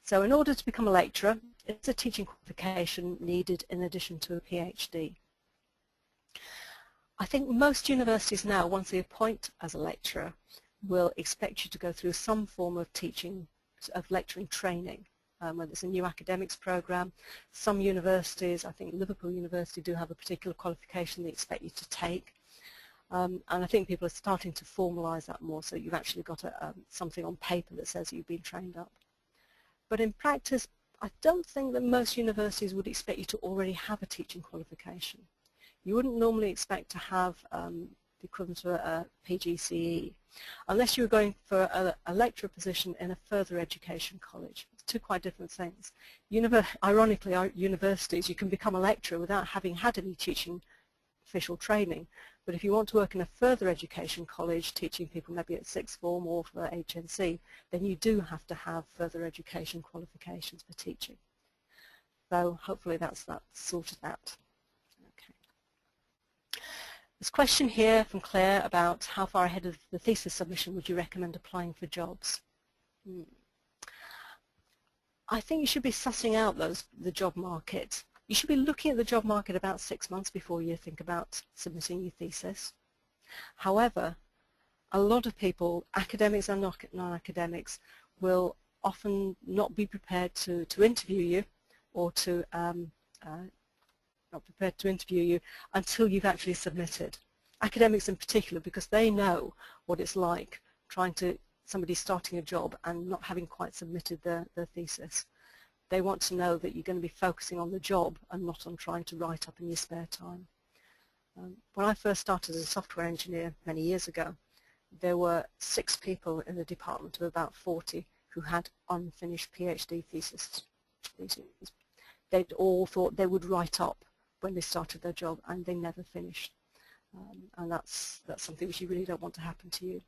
So in order to become a lecturer, it's a teaching qualification needed in addition to a PhD. I think most universities now, once they appoint as a lecturer, will expect you to go through some form of teaching, of lecturing training, whether it's a new academics program. Some universities, I think Liverpool University, do have a particular qualification they expect you to take. And I think people are starting to formalise that more, so you've actually got something on paper that says you've been trained up. But in practice, I don't think that most universities would expect you to already have a teaching qualification. You wouldn't normally expect to have the equivalent to a PGCE, unless you were going for a lecturer position in a further education college. It's two quite different things. Ironically, our universities, you can become a lecturer without having had any teaching official training. But if you want to work in a further education college, teaching people maybe at sixth form or for HNC, then you do have to have further education qualifications for teaching. So hopefully that's sorted out. There's a question here from Claire about how far ahead of the thesis submission would you recommend applying for jobs? I think you should be sussing out the job market. You should be looking at the job market about 6 months before you think about submitting your thesis. However, a lot of people, academics and non-academics, will often not be prepared to interview you or to not prepared to interview you until you've actually submitted. Academics in particular, because they know what it's like somebody starting a job and not having quite submitted their thesis. They want to know that you're going to be focusing on the job and not on trying to write up in your spare time. When I first started as a software engineer many years ago, there were 6 people in the department of about 40 who had unfinished PhD theses. They'd all thought they would write up when they started their job, and they never finished. And that's something which you really don't want to happen to you.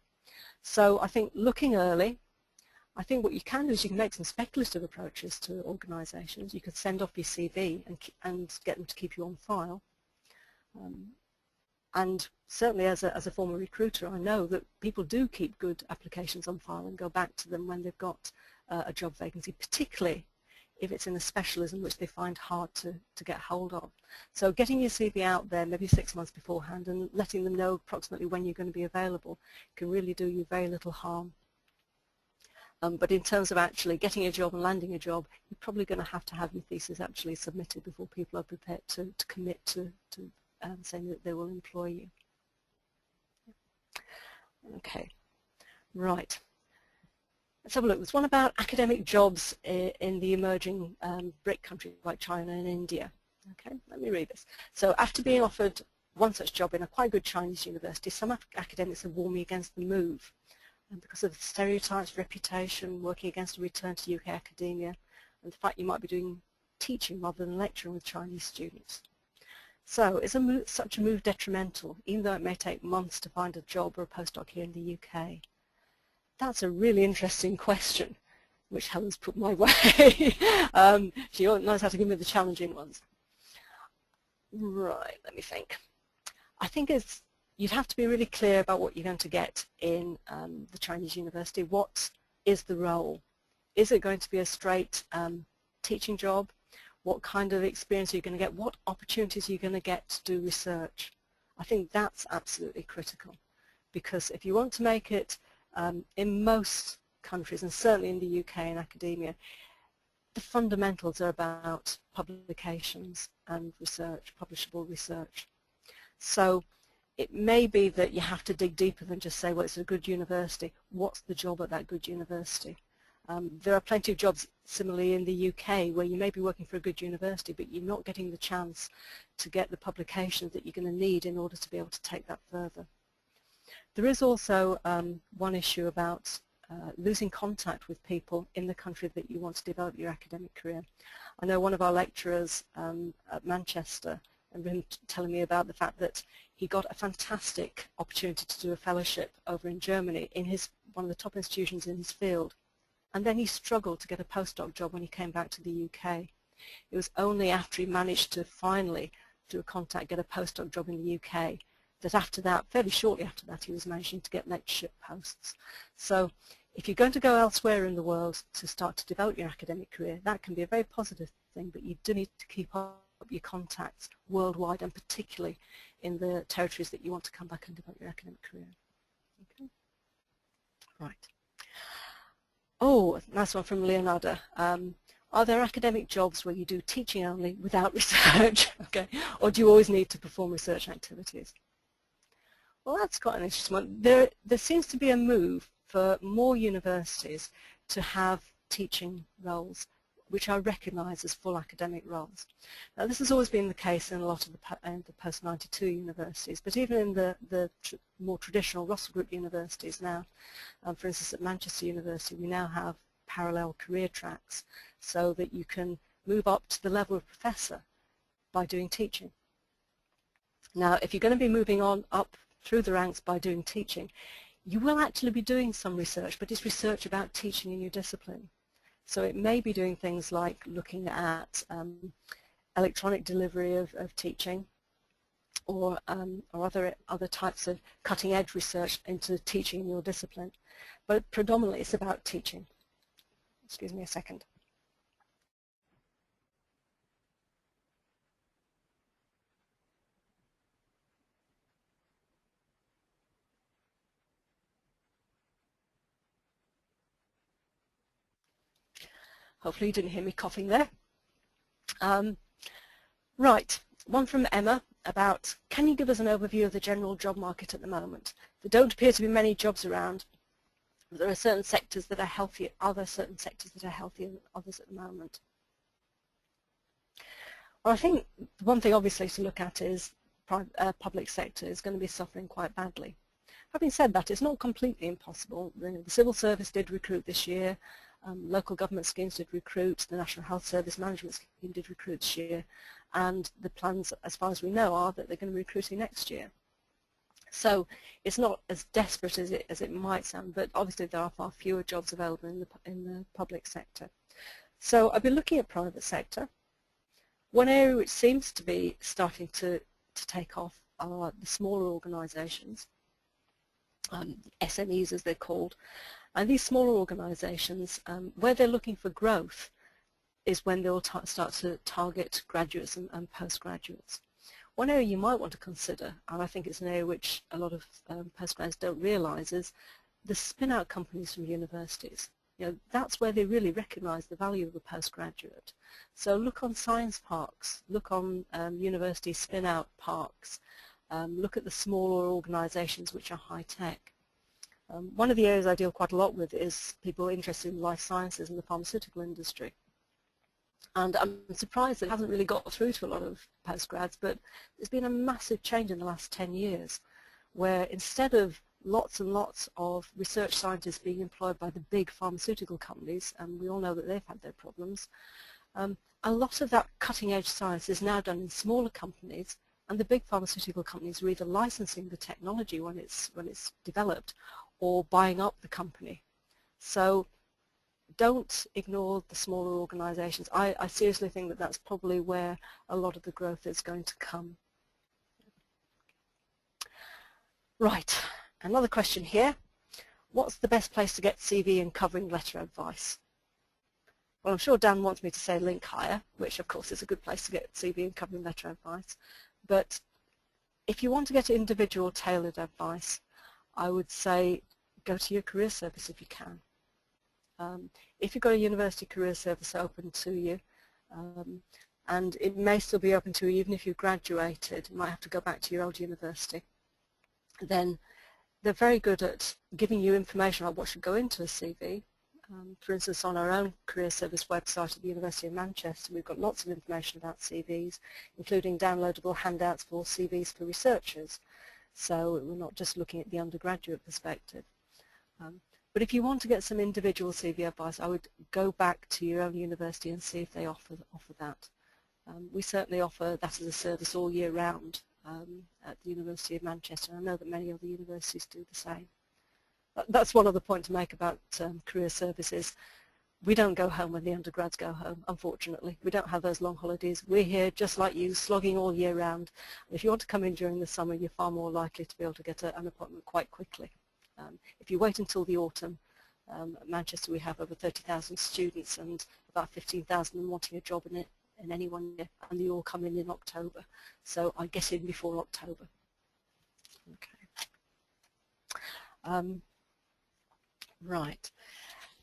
So I think looking early, I think what you can do is you can make some speculative approaches to organisations. You could send off your CV and get them to keep you on file. And certainly as a former recruiter, I know that people do keep good applications on file and go back to them when they've got a job vacancy, particularly if it's in a specialism which they find hard to get hold of. So getting your CV out there maybe 6 months beforehand and letting them know approximately when you're going to be available can really do you very little harm. But in terms of actually getting a job and landing a job, you're probably going to have your thesis actually submitted before people are prepared to commit to saying that they will employ you. Okay, right. Let's have a look. There's one about academic jobs in the emerging BRIC countries like China and India. Okay, let me read this. So after being offered one such job in a quite good Chinese university, some academics have warned me against the move because of the stereotypes, reputation, working against a return to UK academia, and the fact you might be doing teaching rather than lecturing with Chinese students. So is such a move detrimental, even though it may take months to find a job or a postdoc here in the UK? That's a really interesting question, which Helen's put my way. She knows how to give me the challenging ones. Right, let me think. I think you'd have to be really clear about what you're going to get in the Chinese university. What is the role? Is it going to be a straight teaching job? What kind of experience are you going to get? What opportunities are you going to get to do research? I think that's absolutely critical, because if you want to make it in most countries, and certainly in the UK in academia, the fundamentals are about publications and research, publishable research. So it may be that you have to dig deeper than just say, well, it's a good university. What's the job at that good university? There are plenty of jobs similarly in the UK where you may be working for a good university, but you're not getting the chance to get the publications that you're going to need in order to be able to take that further. There is also one issue about losing contact with people in the country that you want to develop your academic career. I know one of our lecturers at Manchester and been telling me about the fact that he got a fantastic opportunity to do a fellowship over in Germany in one of the top institutions in his field, and then he struggled to get a postdoc job when he came back to the UK. It was only after he managed to finally, through a contact, get a postdoc job in the UK that after that, fairly shortly after that, he was managing to get lectureship posts. So If you're going to go elsewhere in the world to start to develop your academic career, that can be a very positive thing, but you do need to keep up your contacts worldwide, and particularly in the territories that you want to come back and develop your academic career. Okay. Right. Oh, nice one from Leonardo. Are there academic jobs where you do teaching only without research? Okay. Or do you always need to perform research activities? Well, that's quite an interesting one. There seems to be a move for more universities to have teaching roles which are recognised as full academic roles. Now, this has always been the case in a lot of the post-92 universities, but even in the more traditional Russell Group universities now, for instance at Manchester University, we now have parallel career tracks so that you can move up to the level of professor by doing teaching. Now, if you're going to be moving on up through the ranks by doing teaching, you will actually be doing some research, but it's research about teaching in your discipline. So it may be doing things like looking at electronic delivery of teaching, or other types of cutting-edge research into teaching in your discipline. But predominantly it's about teaching. Excuse me a second. Hopefully you didn't hear me coughing there. Right, one from Emma about, can you give us an overview of the general job market at the moment? There don't appear to be many jobs around. There are certain sectors that are healthy. Are there certain sectors that are healthier than others at the moment? Well, I think the one thing obviously to look at is public sector is going to be suffering quite badly. Having said that, it's not completely impossible. The civil service did recruit this year. Local government schemes did recruit, the National Health Service Management Scheme did recruit this year, and the plans, as far as we know, are that they're going to be recruiting next year. So it's not as desperate as it might sound, but obviously there are far fewer jobs available in the public sector. So I've been looking at private sector. One area which seems to be starting to take off are the smaller organisations, SMEs as they're called. And these smaller organisations, where they're looking for growth is when they'll start to target graduates and postgraduates. One area you might want to consider, and I think it's an area which a lot of postgrads don't realise, is the spin-out companies from universities. You know, that's where they really recognise the value of a postgraduate. So look on science parks, look on university spin-out parks, look at the smaller organisations which are high-tech. One of the areas I deal quite a lot with is people interested in life sciences and the pharmaceutical industry. And I'm surprised that it hasn't really got through to a lot of postgrads, but there's been a massive change in the last 10 years where instead of lots and lots of research scientists being employed by the big pharmaceutical companies, and we all know that they've had their problems, a lot of that cutting-edge science is now done in smaller companies, and the big pharmaceutical companies are either licensing the technology when it's developed or buying up the company. So don't ignore the smaller organisations. I seriously think that that's probably where a lot of the growth is going to come. Right, another question here. What's the best place to get CV and covering letter advice? Well, I'm sure Dan wants me to say LinkHigher, which of course is a good place to get CV and covering letter advice. But if you want to get individual tailored advice, I would say go to your career service if you can. If you've got a university career service open to you, and it may still be open to you even if you've graduated, you might have to go back to your old university, then they're very good at giving you information about what should go into a CV. For instance, on our own career service website at the University of Manchester, we've got lots of information about CVs, including downloadable handouts for CVs for researchers. So we're not just looking at the undergraduate perspective. But if you want to get some individual CV advice, I would go back to your own university and see if they offer that. We certainly offer that as a service all year round at the University of Manchester. I know that many other universities do the same. That's one other point to make about career services. We don't go home when the undergrads go home, unfortunately. We don't have those long holidays. We're here just like you, slogging all year round. If you want to come in during the summer, you're far more likely to be able to get an appointment quite quickly. If you wait until the autumn, At Manchester we have over 30,000 students and about 15,000 wanting a job in any one year, and they all come in October. So I get in before October. Okay. Right.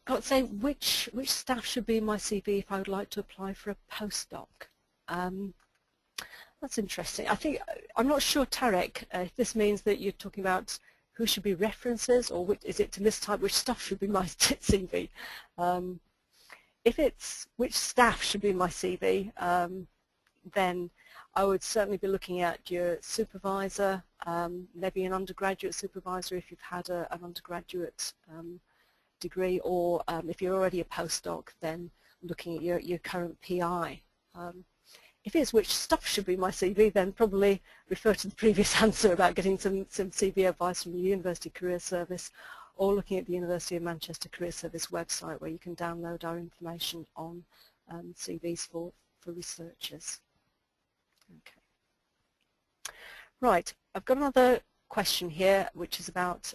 Got to say, which staff should be in my CV if I would like to apply for a postdoc? That's interesting. I'm not sure, Tarek, if this means that you're talking about who should be references, or is it to mistype which staff should be my CV? If it's which staff should be in my CV, then I would certainly be looking at your supervisor, maybe an undergraduate supervisor if you've had an undergraduate degree, or if you're already a postdoc, then looking at your current PI. If it's which stuff should be my CV, then probably refer to the previous answer about getting some CV advice from the University Career Service, or looking at the University of Manchester Career Service website where you can download our information on CVs for researchers. Okay. Right, I've got another question here which is about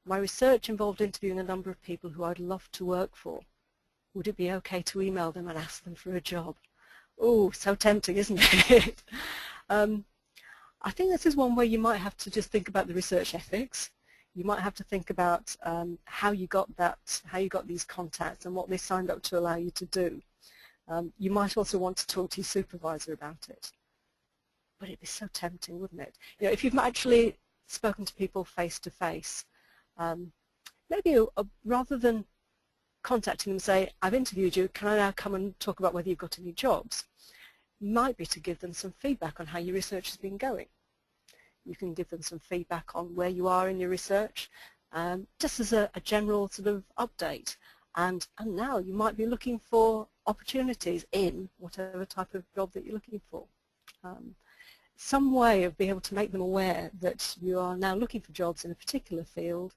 my research involved interviewing a number of people who I'd love to work for. Would it be okay to email them and ask them for a job? Oh, so tempting, isn't it? I think this is one where you might have to just think about the research ethics. You might have to think about how you got these contacts and what they signed up to allow you to do. You might also want to talk to your supervisor about it. But it'd be so tempting, wouldn't it? You know, if you've actually spoken to people face to face, maybe rather than contacting them and say, I've interviewed you, can I now come and talk about whether you've got any jobs? Might be to give them some feedback on how your research has been going. You can give them some feedback on where you are in your research, just as a general sort of update. And now you might be looking for opportunities in whatever type of job that you're looking for. Some way of being able to make them aware that you are now looking for jobs in a particular field,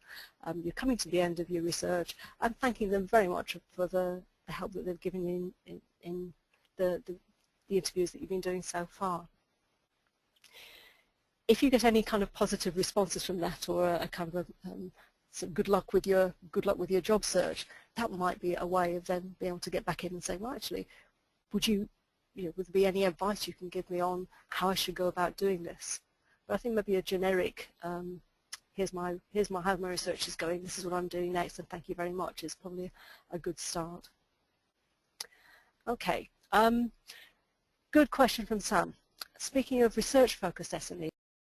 you're coming to the end of your research, and thanking them very much for the help that they've given you in the interviews that you've been doing so far. If you get any kind of positive responses from that, or a kind of some good luck with your job search, that might be a way of then being able to get back in and say, well, actually, would there be any advice you can give me on how I should go about doing this? But I think maybe a generic, here's how my research is going, this is what I'm doing next, and thank you very much, is probably a good start. Okay, good question from Sam. Speaking of research-focused SMEs,